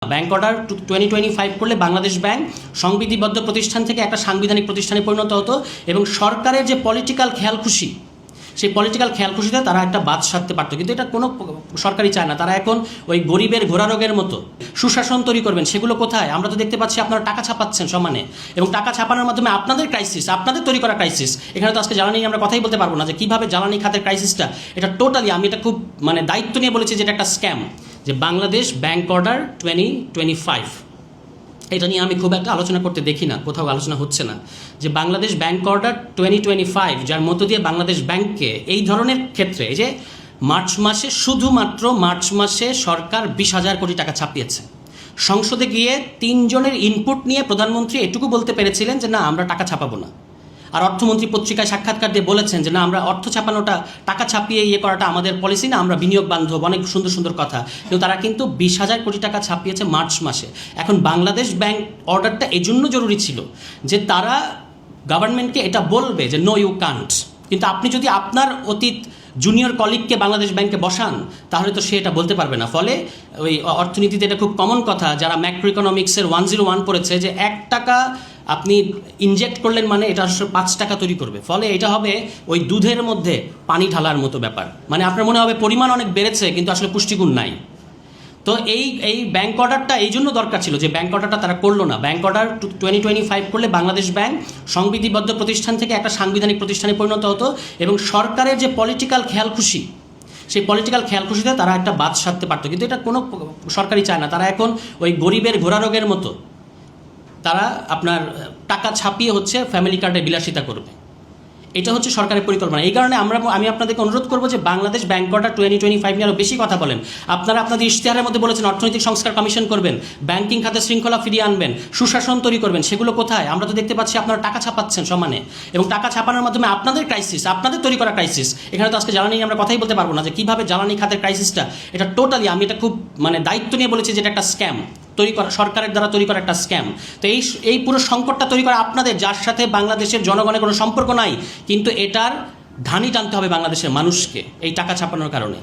Bank order 2025 করলে Bangladesh bank সংবিধিবদ্ধ প্রতিষ্ঠান থেকে একটা সাংবিধানিক প্রতিষ্ঠানে পরিণত হতো এবং সরকারের যে পলিটিক্যাল খেয়ালখুশি সেই পলিটিক্যাল খেয়ালখুশিতে তারা একটা বাদ সাধতে পারতো, কিন্তু এটা কোনো সরকারই চায় না। তারা এখন ওই গরিবের ঘোড়া রোগের মতো সুশাসন তৈরি করবেন, সেগুলো কোথায়? আমরা তো দেখতে পাচ্ছি আপনারা টাকা ছাপাচ্ছেন সমানে, এবং টাকা ছাপানোর মাধ্যমে আপনাদের ক্রাইসিস, আপনাদের তৈরি করা ক্রাইসিস। এখানে তো আজকে জ্বালানি আমরা কথাই বলতে পারবো না যে কীভাবে জ্বালানি খাতের ক্রাইসিসটা, এটা টোটালি আমি এটা খুব দায়িত্ব নিয়ে বলেছি যে এটা একটা স্ক্যাম। যে বাংলাদেশ ব্যাংক অর্ডার 2025, এটা নিয়ে আমি খুব একটা আলোচনা করতে দেখি না, কোথাও আলোচনা হচ্ছে না। যে বাংলাদেশ ব্যাংক অর্ডার 2025, যার মধ্য দিয়ে বাংলাদেশ ব্যাংককে এই ধরনের ক্ষেত্রে, এই যে মার্চ মাসে, শুধুমাত্র মার্চ মাসে সরকার 20,000 কোটি টাকা ছাপিয়েছে। সংসদে গিয়ে 3 জনের ইনপুট নিয়ে প্রধানমন্ত্রী এটুকু বলতে পেরেছিলেন যে না, আমরা টাকা ছাপাবো না। আর অর্থমন্ত্রী পত্রিকায় সাক্ষাৎকার দিয়ে বলেছেন যে না, আমরা অর্থ ছাপানোটা, টাকা ছাপিয়ে করাটা আমাদের পলিসি না, আমরা বিনিয়োগ বান্ধব, অনেক সুন্দর সুন্দর কথা। কিন্তু তারা কিন্তু 20,000 কোটি টাকা ছাপিয়েছে মার্চ মাসে। এখন বাংলাদেশ ব্যাংক অর্ডারটা এই জন্য জরুরি ছিল যে তারা গভর্নমেন্টকে এটা বলবে যে নো ইউ কান্ট। কিন্তু আপনি যদি আপনার অতীত জুনিয়র কলিগকে বাংলাদেশ ব্যাংকে বসান, তাহলে তো সে এটা বলতে পারবে না। ফলে ওই অর্থনীতিতে এটা খুব কমন কথা, যারা ম্যাক্রো ইকোনমিক্সের 101 পড়েছে, যে 1 টাকা আপনি ইনজেক্ট করলেন মানে এটা 5 টাকা তৈরি করবে। ফলে এটা হবে ওই দুধের মধ্যে পানি ঢালার মতো ব্যাপার। মানে আপনার মনে হবে পরিমাণ অনেক বেড়েছে, কিন্তু আসলে পুষ্টিগুণ নাই। তো এই ব্যাংক অর্ডারটা এই জন্য দরকার ছিল যে ব্যাংক অর্ডারটা তারা করলো না। ব্যাংক অর্ডার 2025 করলে বাংলাদেশ ব্যাংক সংবিধিবদ্ধ প্রতিষ্ঠান থেকে একটা সাংবিধানিক প্রতিষ্ঠানে পরিণত হতো এবং সরকারের যে পলিটিক্যাল খেয়ালখুশি সেই পলিটিক্যাল খেয়ালখুশিতে তারা একটা বাদ সাধতে পারতো, কিন্তু এটা কোনো সরকারই চায় না। তারা এখন ওই গরিবের ঘোড়া রোগের মতো তারা আপনার টাকা ছাপিয়ে হচ্ছে ফ্যামিলি কার্ডে বিলাসিতা করবে। এটা হচ্ছে সরকারের পরিকল্পনা। এই কারণে আমি আপনাদেরকে অনুরোধ করবো যে বাংলাদেশ ব্যাংক অর্ডার 2025 নিয়ে আরও বেশি কথা বলেন। আপনারা আপনাদের ইশতেহারের মধ্যে বলেছেন অর্থনৈতিক সংস্কার কমিশন করবেন, ব্যাংকিং খাতে শৃঙ্খলা ফিরিয়ে আনবেন, সুশাসন তৈরি করবেন, সেগুলো কোথায়? আমরা তো দেখতে পাচ্ছি আপনারা টাকা ছাপাচ্ছেন সমানে, এবং টাকা ছাপানোর মাধ্যমে আপনাদের ক্রাইসিস, আপনাদের তৈরি করা ক্রাইসিস। এখানে তো আজকে জ্বালানি আমরা কথাই বলতে পারবো না যে কীভাবে জ্বালানি খাতের ক্রাইসিসটা, এটা টোটালি আমি এটা খুব দায়িত্ব নিয়ে বলেছি যে এটা একটা স্ক্যাম তৈরি করা, সরকারের দ্বারা তৈরি করা একটা স্ক্যাম। তো এই পুরো সংকটটা তৈরি করা আপনাদের, যার সাথে বাংলাদেশের জনগণের কোনো সম্পর্ক নাই, কিন্তু এটার ধানি টানতে হবে বাংলাদেশের মানুষকে এই টাকা ছাপানোর কারণে।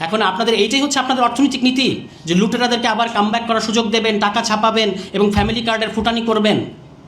এখন আপনাদের এইটাই হচ্ছে আপনাদের অর্থনৈতিক নীতি, যে লুটেরাদেরকে আবার কামব্যাক করার সুযোগ দেবেন, টাকা ছাপাবেন এবং ফ্যামিলি কার্ডের ফুটানি করবেন।